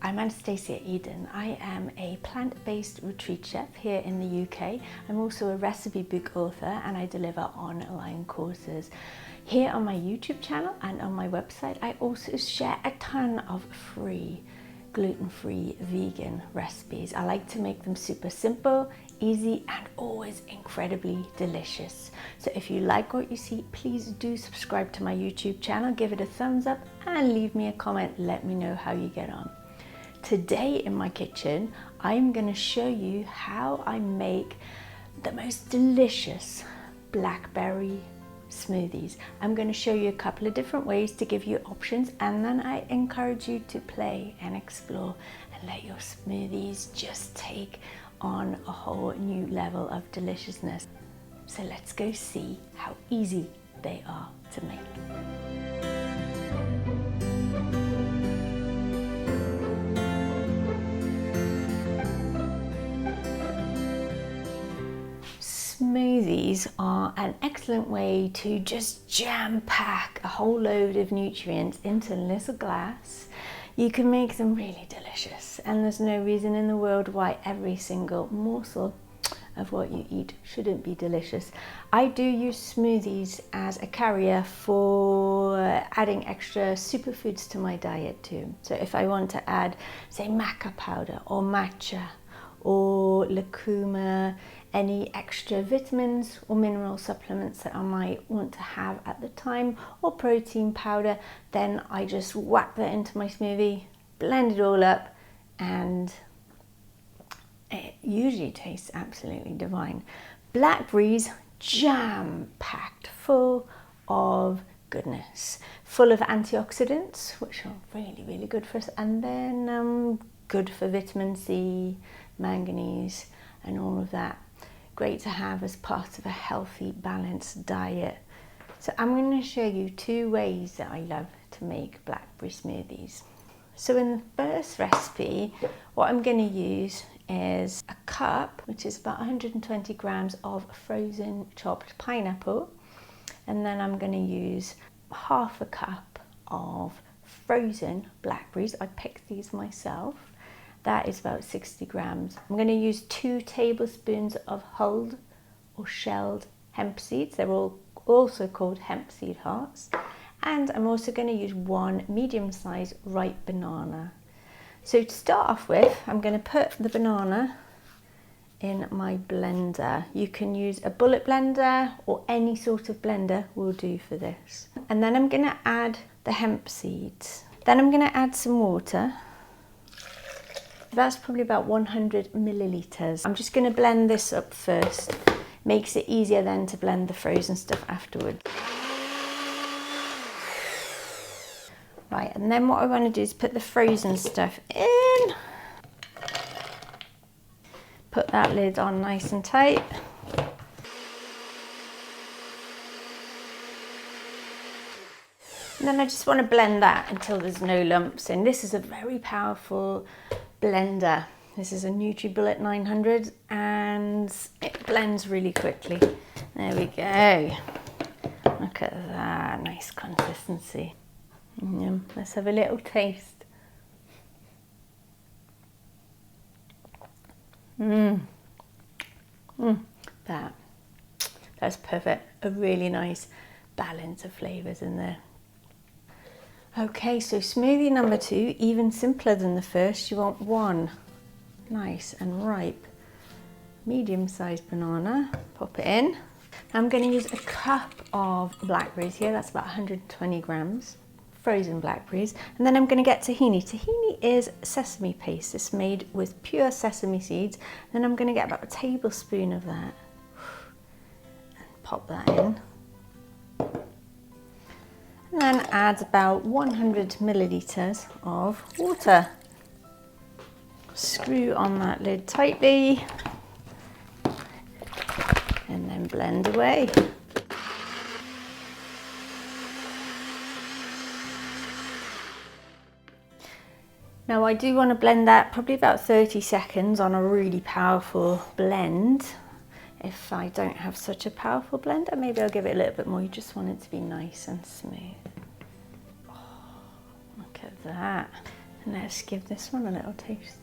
I'm Anastasia Eden. I am a plant-based retreat chef here in the UK. I'm also a recipe book author and I deliver online courses. Here on my YouTube channel and on my website, I also share a ton of free gluten-free vegan recipes. I like to make them super simple, easy, and always incredibly delicious. So if you like what you see, please do subscribe to my YouTube channel, give it a thumbs up, and leave me a comment. Let me know how you get on. Today in my kitchen, I'm going to show you how I make the most delicious blackberry smoothies. I'm going to show you a couple of different ways to give you options, and then I encourage you to play and explore and let your smoothies just take on a whole new level of deliciousness. So let's go see how easy they are to make. Smoothies are an excellent way to just jam-pack a whole load of nutrients into a little glass. You can make them really delicious, and there's no reason in the world why every single morsel of what you eat shouldn't be delicious. I do use smoothies as a carrier for adding extra superfoods to my diet too. So if I want to add, say, maca powder or matcha or lucuma, any extra vitamins or mineral supplements that I might want to have at the time, or protein powder, then I just whack that into my smoothie, blend it all up, and it usually tastes absolutely divine. Blackberries jam-packed full of goodness, full of antioxidants, which are really, really good for us, and then good for vitamin C, manganese, and all of that. Great to have as part of a healthy, balanced diet. So I'm going to show you two ways that I love to make blackberry smoothies. So in the first recipe, what I'm going to use is a cup, which is about 120 grams of frozen chopped pineapple. And then I'm going to use half a cup of frozen blackberries. I picked these myself. That is about 60 grams. I'm going to use 2 tablespoons of hulled or shelled hemp seeds. They're all also called hemp seed hearts. And I'm also going to use 1 medium-sized ripe banana. So to start off with, I'm going to put the banana in my blender. You can use a bullet blender or any sort of blender will do for this. And then I'm going to add the hemp seeds. Then I'm going to add some water. That's probably about 100 milliliters. I'm just going to blend this up first. Makes it easier then to blend the frozen stuff afterwards. Right, and then what I want to do is put the frozen stuff in. Put that lid on nice and tight. And then I just want to blend that until there's no lumps. And this is a very powerful blender. This is a NutriBullet 900 and it blends really quickly. There we go. Look at that, nice consistency. Let's have a little taste. That's perfect. A really nice balance of flavours in there. Okay, so smoothie number 2, even simpler than the first. You want 1 nice and ripe medium-sized banana. Pop it in. I'm going to use a cup of blackberries here. That's about 120 grams. Frozen blackberries. And then I'm going to get tahini. Tahini is sesame paste. It's made with pure sesame seeds. Then I'm going to get about a tablespoon of that. And pop that in. And then add about 100 milliliters of water. Screw on that lid tightly and then blend away. Now I do want to blend that probably about 30 seconds on a really powerful blend. If I don't have such a powerful blender, maybe I'll give it a little bit more. You just want it to be nice and smooth. Oh, look at that. And let's give this one a little taste.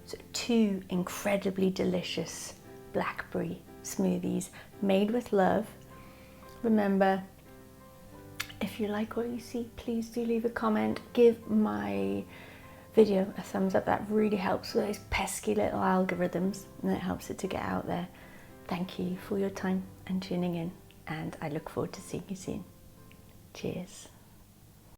So 2 incredibly delicious blackberry smoothies made with love. Remember, if you like what you see, please do leave a comment. Give my video a thumbs up. That really helps with those pesky little algorithms, and it helps it to get out there. Thank you for your time and tuning in, and I look forward to seeing you soon. Cheers.